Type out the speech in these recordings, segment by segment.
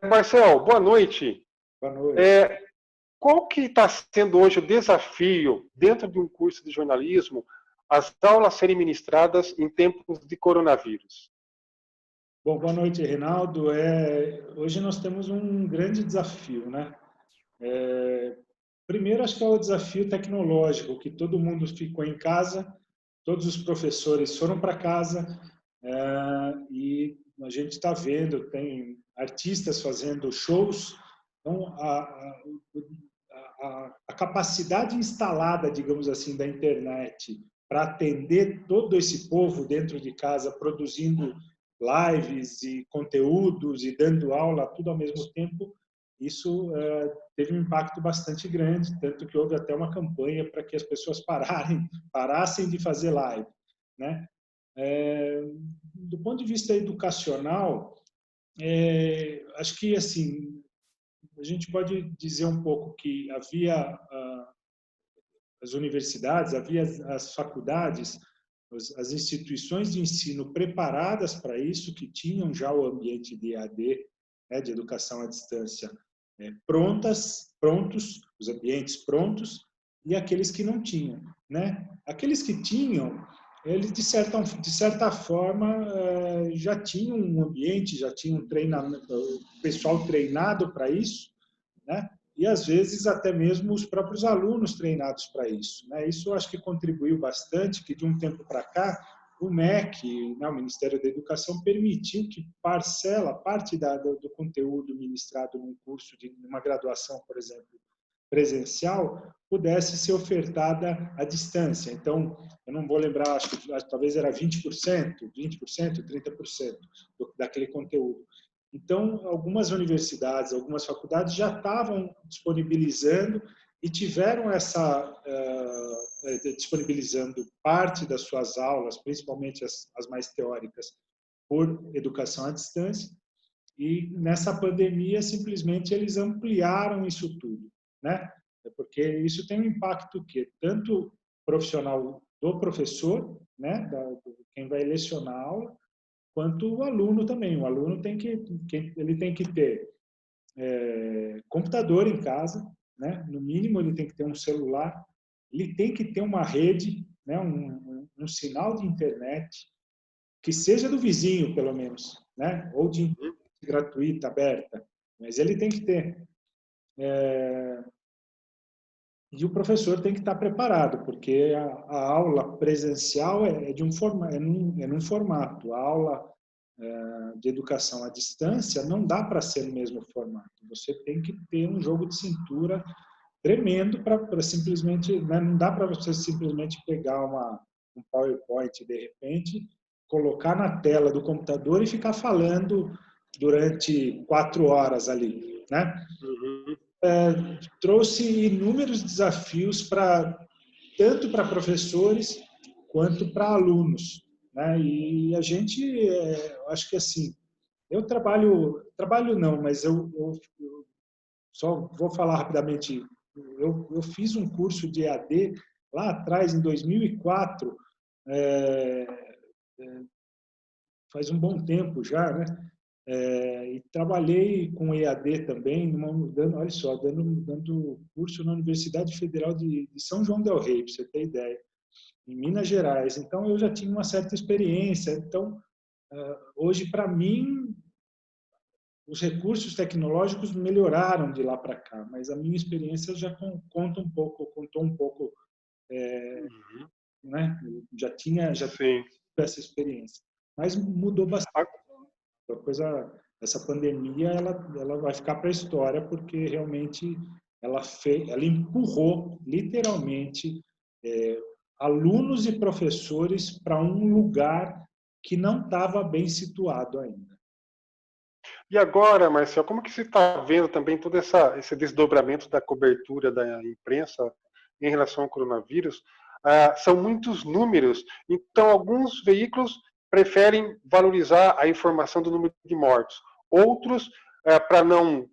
Marcel, boa noite. Boa noite. Qual que está sendo hoje o desafio, dentro de um curso de jornalismo, as aulas serem ministradas em tempos de coronavírus? Bom, boa noite, Reinaldo. Hoje nós temos um grande desafio, né? Primeiro, acho que é o desafio tecnológico, que todo mundo ficou em casa, todos os professores foram para casa, e a gente está vendo, tem artistas fazendo shows, então a capacidade instalada, digamos assim, da internet para atender todo esse povo dentro de casa, produzindo lives e conteúdos e dando aula tudo ao mesmo tempo, isso teve um impacto bastante grande, tanto que houve até uma campanha para que as pessoas parassem de fazer live, né? Do ponto de vista educacional, acho que assim a gente pode dizer um pouco que havia as universidades, havia as faculdades, as instituições de ensino preparadas para isso, que tinham já o ambiente de EAD, né, de educação à distância, prontos, os ambientes prontos, e aqueles que não tinham, né? Aqueles que tinham, eles de certa forma já tinham um ambiente, já tinham um treinamento, o pessoal treinado para isso, né? E às vezes até mesmo os próprios alunos treinados para isso, né? Isso eu acho que contribuiu bastante, que de um tempo para cá o MEC, né, o Ministério da Educação, permitiu que parte do conteúdo ministrado num curso de uma graduação, por exemplo, presencial, pudesse ser ofertada à distância. Então, eu não vou lembrar, acho que talvez era 20%, 30% daquele conteúdo. Então, algumas universidades, algumas faculdades já estavam disponibilizando e tiveram disponibilizando parte das suas aulas, principalmente as mais teóricas, por educação à distância. E nessa pandemia, simplesmente, eles ampliaram isso tudo, né? Porque isso tem um impacto que tanto profissional do professor, né, quem vai lecionar a aula, quanto o aluno também. O aluno ele tem que ter computador em casa, né? No mínimo ele tem que ter um celular, ele tem que ter uma rede, né? Um sinal de internet que seja do vizinho, pelo menos, né? Ou de gratuita, aberta, mas ele tem que ter. E o professor tem que estar preparado, porque a aula presencial é num formato. A aula de educação à distância não dá para ser no mesmo formato. Você tem que ter um jogo de cintura tremendo para simplesmente, né, não dá para você simplesmente pegar um PowerPoint de repente, colocar na tela do computador e ficar falando durante 4 horas ali, né? Uhum. Trouxe inúmeros desafios tanto para professores quanto para alunos, né? E a gente, acho que assim, eu trabalho não, mas eu só vou falar rapidamente. Eu fiz um curso de EAD lá atrás, em 2004, faz um bom tempo já, né? E trabalhei com EAD também, olha só, dando curso na Universidade Federal de São João del Rei, para você ter ideia, em Minas Gerais. Então, eu já tinha uma certa experiência. Então, hoje, para mim, os recursos tecnológicos melhoraram de lá para cá, mas a minha experiência já contou um pouco, né? Já tinha essa experiência, mas mudou bastante. Essa pandemia ela vai ficar para a história, porque realmente ela empurrou literalmente alunos e professores para um lugar que não estava bem situado ainda. E agora, Marcel, como que você está vendo também todo esse desdobramento da cobertura da imprensa em relação ao coronavírus? São muitos números, então alguns veículos preferem valorizar a informação do número de mortos. Outros, para não,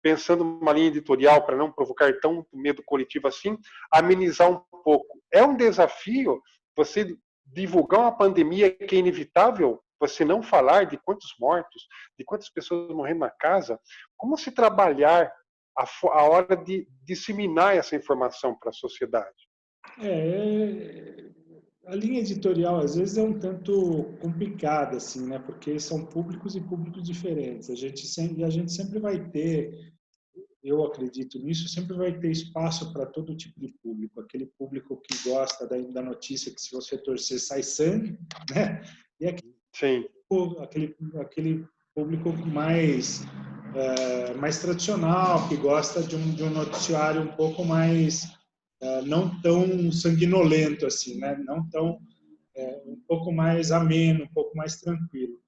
pensando numa linha editorial, para não provocar tão medo coletivo assim, amenizar um pouco. É um desafio você divulgar uma pandemia que é inevitável você não falar de quantos mortos, de quantas pessoas morrendo na casa, como se trabalhar a hora de disseminar essa informação para a sociedade? É, a linha editorial às vezes é um tanto complicada, assim, né? Porque são públicos e públicos diferentes. A gente sempre vai ter, eu acredito nisso, sempre vai ter espaço para todo tipo de público. Aquele público que gosta da notícia que se você torcer sai sangue, né? E Sim. aquele público mais tradicional, que gosta de um noticiário um pouco mais não tão sanguinolento assim, né? Não tão um pouco mais ameno, um pouco mais tranquilo.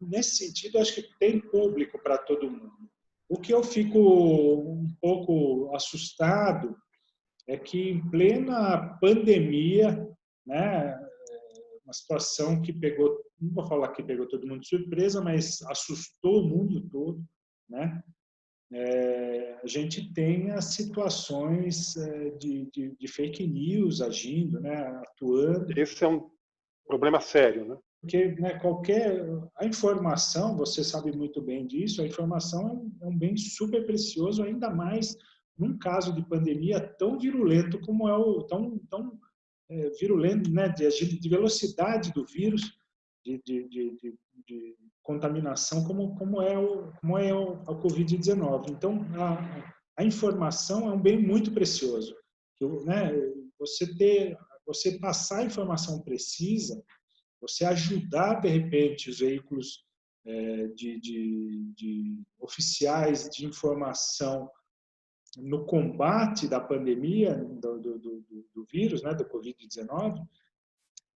Nesse sentido, acho que tem público para todo mundo. O que eu fico um pouco assustado é que em plena pandemia, né, uma situação que pegou, não vou falar que pegou todo mundo de surpresa, mas assustou o mundo todo, né? A gente tem as situações de fake news agindo, né, atuando, Esse é um problema sério, né? porque né, a informação, você sabe muito bem disso, a informação é um bem super precioso, ainda mais num caso de pandemia tão virulento como é o tão virulento, né, de velocidade do vírus, de contaminação, como é o Covid-19. Então, a informação é um bem muito precioso. Né, você passar a informação precisa, você ajudar, de repente, os veículos de oficiais de informação no combate da pandemia, do vírus, né, do Covid-19,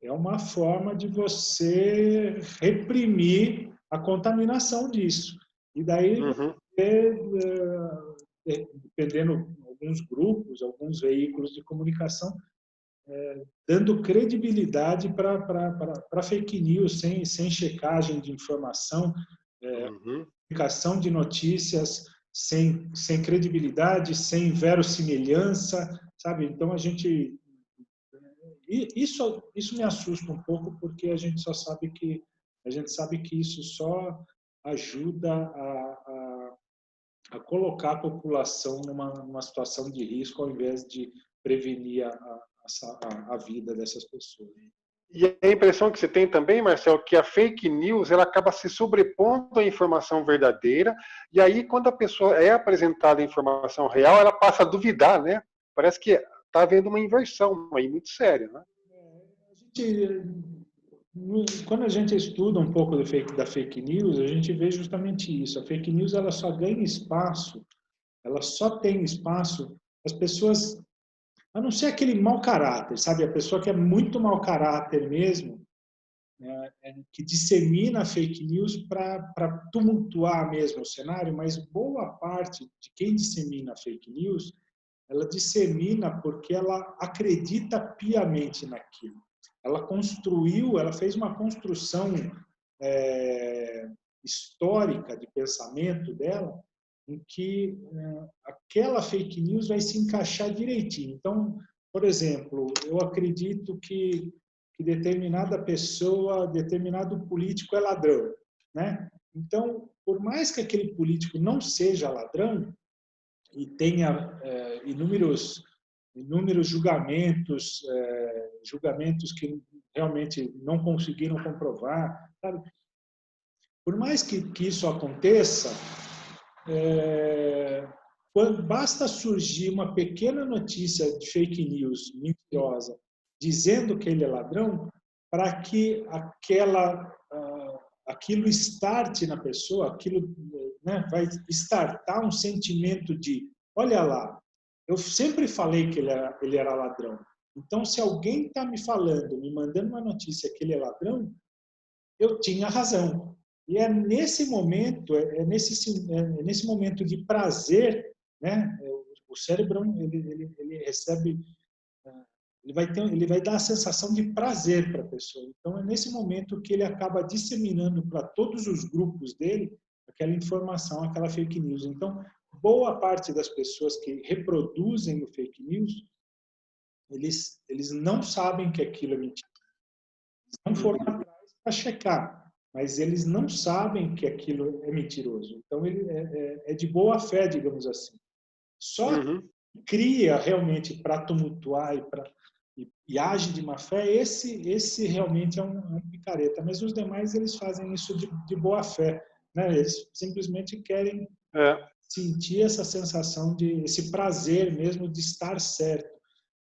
é uma forma de você reprimir a contaminação disso. E daí, Uhum. dependendo alguns grupos, alguns veículos de comunicação, dando credibilidade para fake news, sem checagem de informação, Uhum. publicação de notícias sem credibilidade, sem verossimilhança, sabe? Então, isso me assusta um pouco, porque a gente sabe que isso só ajuda a colocar a população numa situação de risco, ao invés de prevenir a vida dessas pessoas. E a impressão que você tem também, Marcel, que a fake news ela acaba se sobrepondo à informação verdadeira, e aí quando a pessoa é apresentada a informação real, ela passa a duvidar, né? Parece que está havendo uma inversão aí muito séria, né? Quando a gente estuda um pouco da fake news, a gente vê justamente isso. A fake news ela só ganha espaço, ela só tem espaço as pessoas, a não ser aquele mau caráter, sabe? A pessoa que é muito mau caráter mesmo, né? Que dissemina fake news para tumultuar mesmo o cenário, mas boa parte de quem dissemina fake news, ela dissemina porque ela acredita piamente naquilo. Ela fez uma construção histórica de pensamento dela, em que aquela fake news vai se encaixar direitinho. Então, por exemplo, eu acredito que determinada pessoa, determinado político é ladrão, né? Então, por mais que aquele político não seja ladrão e tenha inúmeros julgamentos que realmente não conseguiram comprovar, sabe? Por mais que isso aconteça, basta surgir uma pequena notícia de fake news mentirosa dizendo que ele é ladrão para que aquilo starte na pessoa, aquilo, né, vai startar um sentimento de, olha lá, eu sempre falei que ele era ladrão. Então, se alguém está me falando, me mandando uma notícia que ele é ladrão, eu tinha razão. E é nesse momento, nesse momento de prazer, né? O cérebro ele recebe, ele vai dar a sensação de prazer para a pessoa. Então é nesse momento que ele acaba disseminando para todos os grupos dele aquela informação, aquela fake news. Então boa parte das pessoas que reproduzem o fake news, eles não sabem que aquilo é mentira. Eles não foram atrás para checar. mas eles não sabem que aquilo é mentiroso. Então, ele é de boa fé, digamos assim. Só Uhum. cria realmente para tumultuar e age de má fé, esse realmente é um picareta. Mas os demais, eles fazem isso de boa fé, né? Eles simplesmente querem É, sentir essa sensação esse prazer mesmo de estar certo.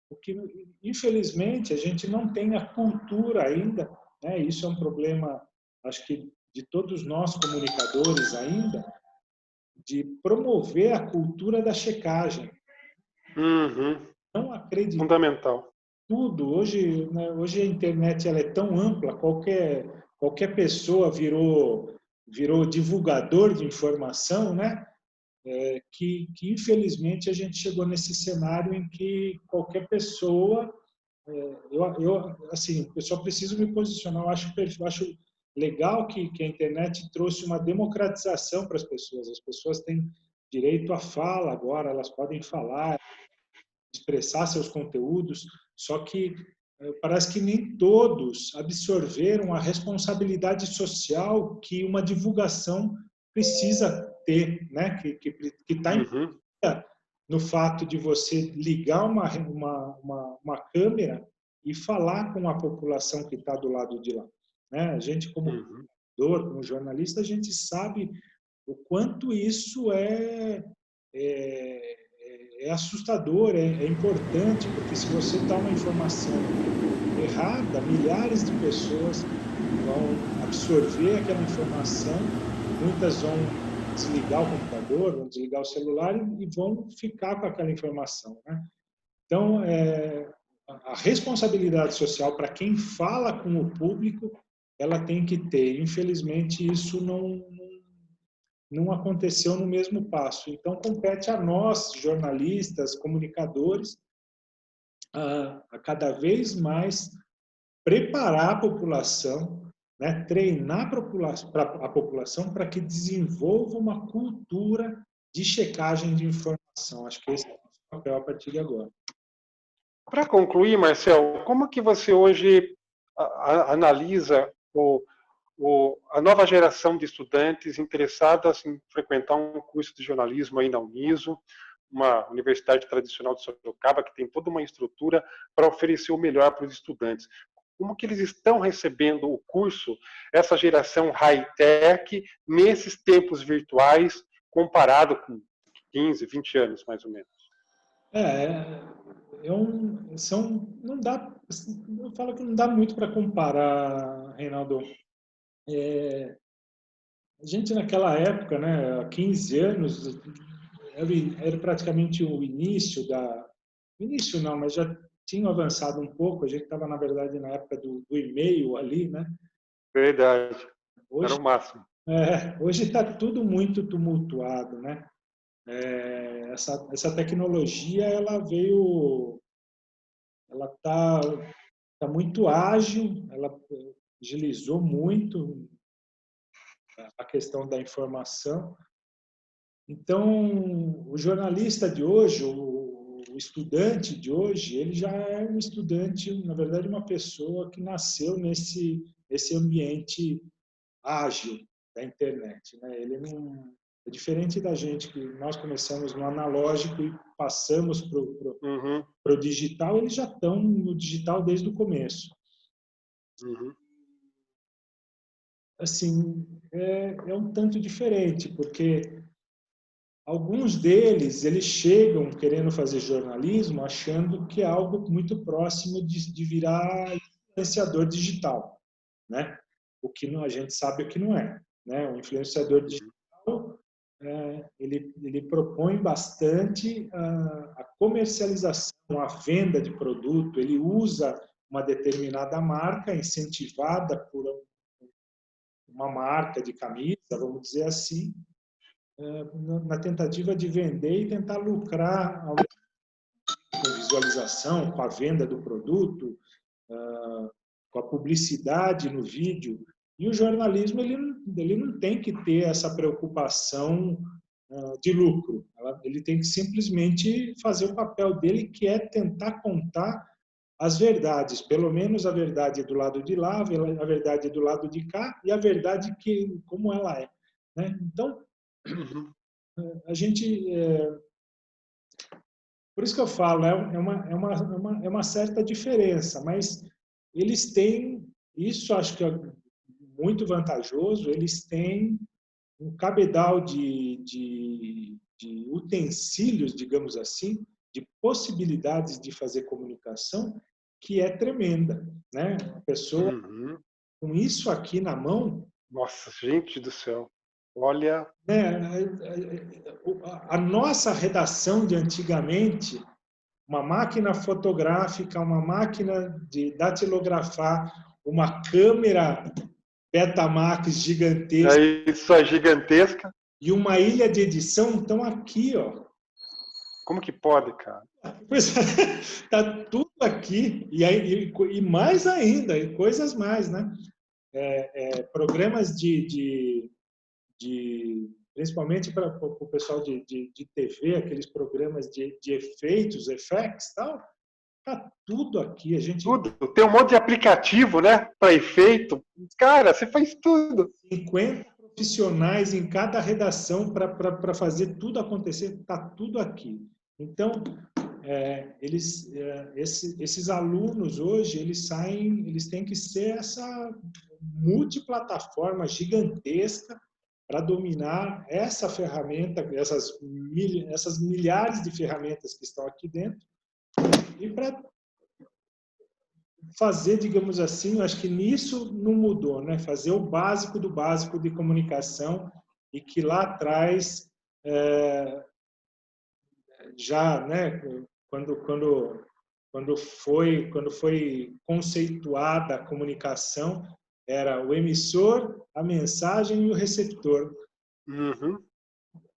Porque, infelizmente, a gente não tem a cultura ainda, né? Isso é um problema, acho que de todos nós comunicadores ainda, de promover a cultura da checagem. uhum. Não acreditar Fundamental. tudo. Hoje, né, hoje a internet ela é tão ampla, qualquer pessoa virou divulgador de informação, né? Que infelizmente a gente chegou nesse cenário em que qualquer pessoa, assim, eu só preciso me posicionar. Eu acho legal que a internet trouxe uma democratização para as pessoas. As pessoas têm direito à fala agora, elas podem falar, expressar seus conteúdos, só que parece que nem todos absorveram a responsabilidade social que uma divulgação precisa ter, né? Que está Uhum. no fato de você ligar uma câmera e falar com a população que está do lado de lá. Né? A gente, como Uhum. comunicador, como jornalista, a gente sabe o quanto isso é, é assustador, é importante, porque se você dá uma informação errada, milhares de pessoas vão absorver aquela informação, muitas vão desligar o computador, vão desligar o celular e vão ficar com aquela informação. Né? Então, a responsabilidade social para quem fala com o público, ela tem que ter. Infelizmente, isso não aconteceu no mesmo passo. Então, compete a nós, jornalistas, comunicadores, a cada vez mais preparar a população, né, treinar a população para que desenvolva uma cultura de checagem de informação. Acho que esse é o nosso papel a partir de agora. Para concluir, Marcel, como que você hoje analisa a nova geração de estudantes interessadas em frequentar um curso de jornalismo aí na Uniso, uma universidade tradicional de Sorocaba, que tem toda uma estrutura para oferecer o melhor para os estudantes? Como que eles estão recebendo o curso, essa geração high-tech, nesses tempos virtuais, comparado com 15, 20 anos, mais ou menos? Não dá, eu falo que não dá muito para comparar, Reinaldo. A gente naquela época, né, há 15 anos, era praticamente o início início não, mas já tinha avançado um pouco. A gente estava, na verdade, na época do e-mail ali, né? Verdade. Era Hoje o máximo. hoje está tudo muito tumultuado, né? Essa tecnologia ela tá muito ágil, ela agilizou muito a questão da informação. Então, o jornalista de hoje, o estudante de hoje, ele já é um estudante, na verdade, uma pessoa que nasceu nesse ambiente ágil da internet, né? Ele não é diferente da gente, que nós começamos no analógico e passamos para Uhum, o digital. Eles já estão no digital desde o começo. uhum. Assim, é um tanto diferente, porque alguns deles, eles chegam querendo fazer jornalismo achando que é algo muito próximo de virar influenciador digital, né? O que não, a gente sabe o que não é, né? O influenciador digital, ele propõe bastante a comercialização, a venda de produto. Ele usa uma determinada marca incentivada por uma marca de camisa, vamos dizer assim, na tentativa de vender e tentar lucrar com visualização, com a venda do produto, com a publicidade no vídeo. E o jornalismo, ele não tem que ter essa preocupação de lucro. Ele tem que simplesmente fazer o papel dele, que é tentar contar as verdades, pelo menos a verdade do lado de lá, a verdade do lado de cá e a verdade que como ela é, né? Então, Uhum. a gente, por isso que eu falo, é uma certa diferença, mas eles têm, isso acho que é muito vantajoso, eles têm um cabedal de utensílios, digamos assim, de possibilidades de fazer comunicação que é tremenda, né? A pessoa Uhum. com isso aqui na mão, Nossa, gente do céu. Olha, né? A nossa redação de antigamente, uma máquina fotográfica, uma máquina de datilografar, uma câmera Betamax gigantesca é isso é gigantesca. e uma ilha de edição estão aqui, ó. Como que pode, cara? Pois é, tá tudo aqui e, aí, e mais ainda, e coisas mais, né? Programas principalmente para o pessoal de TV, aqueles programas de efeitos, effects, tal, tá tudo aqui. A gente Tudo. Tem um monte de aplicativo, né? Para efeito. Cara, você faz tudo. 50 profissionais em cada redação para fazer tudo acontecer, tá tudo aqui. Então, esses alunos hoje, eles têm que ser essa multiplataforma gigantesca para dominar essa ferramenta, essas milhares de ferramentas que estão aqui dentro e para fazer, digamos assim, eu acho que nisso não mudou, né? Fazer o básico do básico de comunicação e que lá atrás já, né? Quando foi conceituada a comunicação, era o emissor, a mensagem e o receptor. Uhum.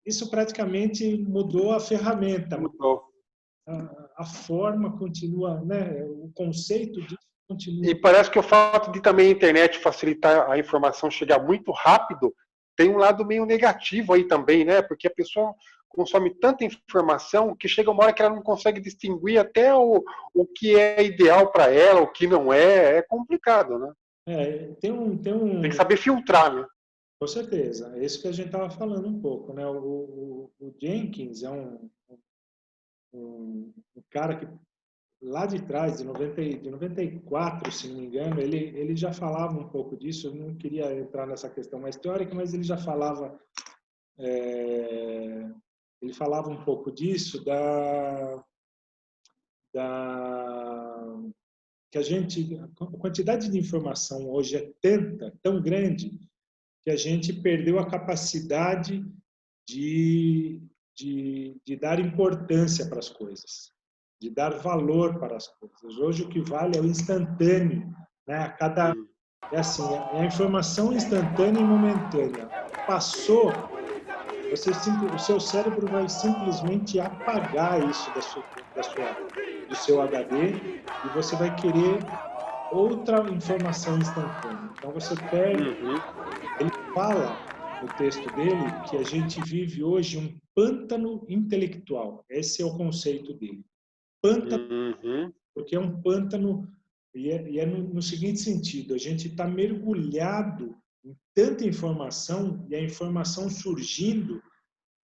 Isso praticamente mudou a ferramenta, mas Mudou. a forma continua, né? O conceito disso E continua. parece que o fato de também a internet facilitar a informação chegar muito rápido tem um lado meio negativo aí também, né? Porque a pessoa consome tanta informação que chega uma hora que ela não consegue distinguir até o que é ideal para ela, o que não é. É complicado, né? Tem que saber filtrar, né? Com certeza, é isso que a gente estava falando um pouco, né? O Jenkins é um cara que lá de trás, de 94, se não me engano, ele já falava um pouco disso. Eu não queria entrar nessa questão mais teórica, mas ele já falava, ele falava um pouco disso da que a quantidade de informação hoje é tão grande que a gente perdeu a capacidade de, de dar importância para as coisas, de dar valor para as coisas. Hoje o que vale é o instantâneo, né? Hum. É assim, é a informação instantânea e momentânea. Passou, o seu cérebro vai simplesmente apagar isso do seu HD e você vai querer outra informação instantânea. Então você perde. Uhum. Ele fala no texto dele que a gente vive hoje um pântano intelectual. Esse é o conceito dele. Pântano, Uhum. porque é um pântano, e é no seguinte sentido: a gente está mergulhado em tanta informação e a informação surgindo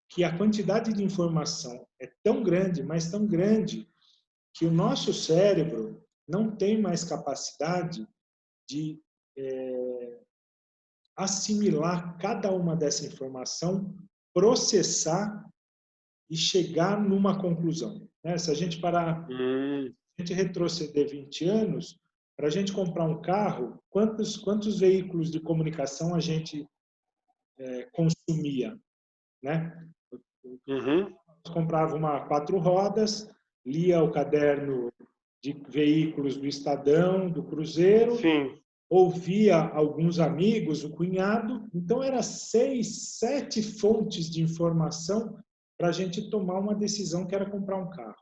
que a quantidade de informação é tão grande, mas tão grande, que o nosso cérebro não tem mais capacidade de assimilar cada uma dessa informação, processar e chegar numa conclusão. Né? Se a gente parar, Uhum. a gente retroceder 20 anos, para a gente comprar um carro, quantos veículos de comunicação a gente consumia? Né? Uhum. Comprava uma 4 rodas, lia o caderno de veículos do Estadão, do Cruzeiro, Sim. ouvia alguns amigos, o cunhado. Então, era 6, 7 fontes de informação para a gente tomar uma decisão que era comprar um carro.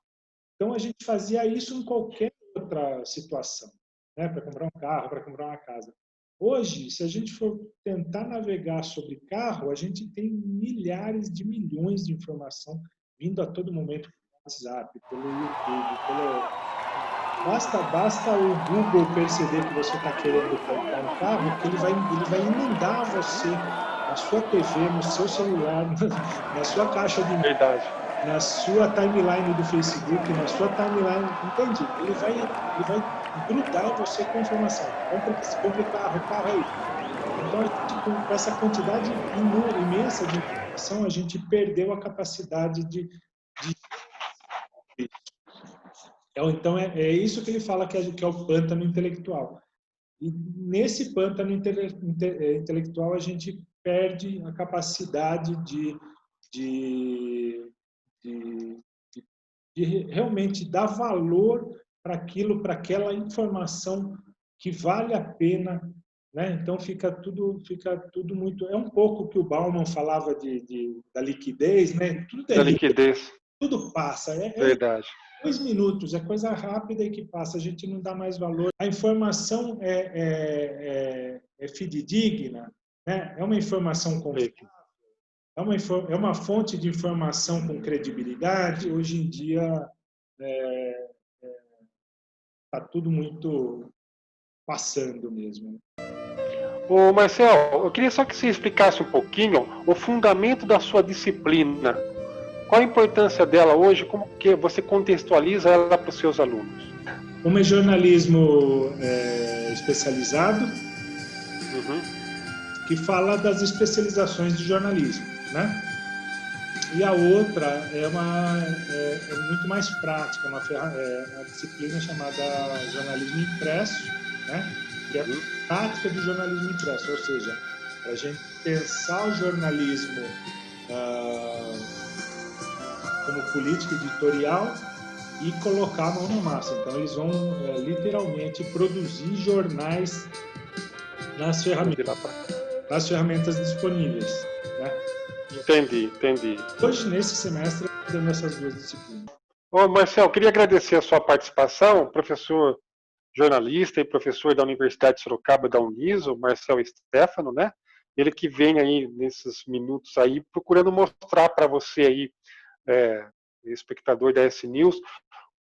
Então, a gente fazia isso em qualquer outra situação, né? Para comprar um carro, para comprar uma casa. Hoje, se a gente for tentar navegar sobre carro, a gente tem milhares de milhões de informação vindo a todo momento pelo WhatsApp, pelo YouTube, Basta o Google perceber que você está querendo comprar um carro, que ele vai inundar você na sua TV, no seu celular, na sua caixa de Verdade. na sua timeline do Facebook, na sua timeline, entende? Ele vai grudar em você com informação. Compre carro aí. Então, a gente, com essa quantidade imensa de informação, a gente perdeu a capacidade de então, é isso que ele fala que é o pântano intelectual. E nesse pântano intelectual, a gente perde a capacidade de realmente dar valor para aquilo, para aquela informação que vale a pena, né? Então fica tudo muito. É um pouco que o Bauman falava da liquidez, né? Da liquidez. Tudo passa. Verdade. 2 minutos, é coisa rápida e que passa, a gente não dá mais valor. A informação é fidedigna, né? É uma informação confiável, é uma fonte de informação com credibilidade. Hoje em dia está tudo muito passando mesmo. Ô Marcel, eu queria só que você explicasse um pouquinho o fundamento da sua disciplina. Qual a importância dela hoje? Como que você contextualiza ela para os seus alunos? Uma é jornalismo especializado, que fala das especializações de jornalismo, né? E a outra é muito mais prática, uma disciplina chamada jornalismo impresso, né? Que é a prática do jornalismo impresso, ou seja, para a gente pensar o jornalismo como política editorial e colocar a mão na massa. Então, eles vão literalmente produzir jornais nas ferramentas disponíveis, né? Entendi. Hoje, nesse semestre, dando essas duas disciplinas. Ô Marcel, queria agradecer a sua participação, professor jornalista e professor da Universidade de Sorocaba, da Uniso, Marcel Stefano, né? Ele que vem aí nesses minutos aí procurando mostrar para você aí, espectador da S-News,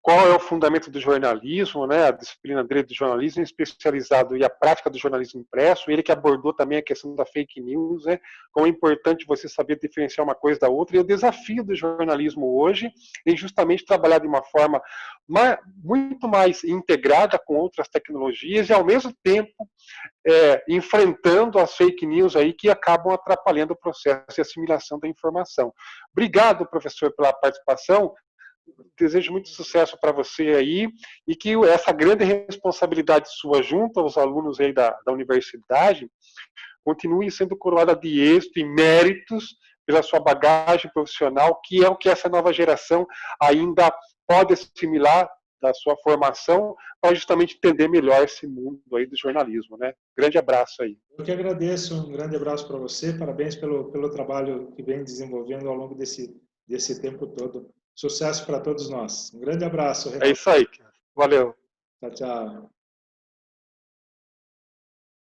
qual é o fundamento do jornalismo, né, a disciplina dele do jornalismo especializado e a prática do jornalismo impresso, ele que abordou também a questão da fake news, né, como é importante você saber diferenciar uma coisa da outra, e o desafio do jornalismo hoje é justamente trabalhar de uma forma muito mais integrada com outras tecnologias e ao mesmo tempo enfrentando as fake news aí que acabam atrapalhando o processo de assimilação da informação. Obrigado, professor, pela participação. Desejo muito sucesso para você aí e que essa grande responsabilidade sua junto aos alunos aí da universidade continue sendo coroada de êxito e méritos pela sua bagagem profissional, que é o que essa nova geração ainda pode assimilar da sua formação para justamente entender melhor esse mundo aí do jornalismo, né? Grande abraço aí. Eu que agradeço, um grande abraço para você, parabéns pelo trabalho que vem desenvolvendo ao longo desse tempo todo. Sucesso para todos nós. Um grande abraço, Renato. É isso aí. Valeu. Tchau, tchau.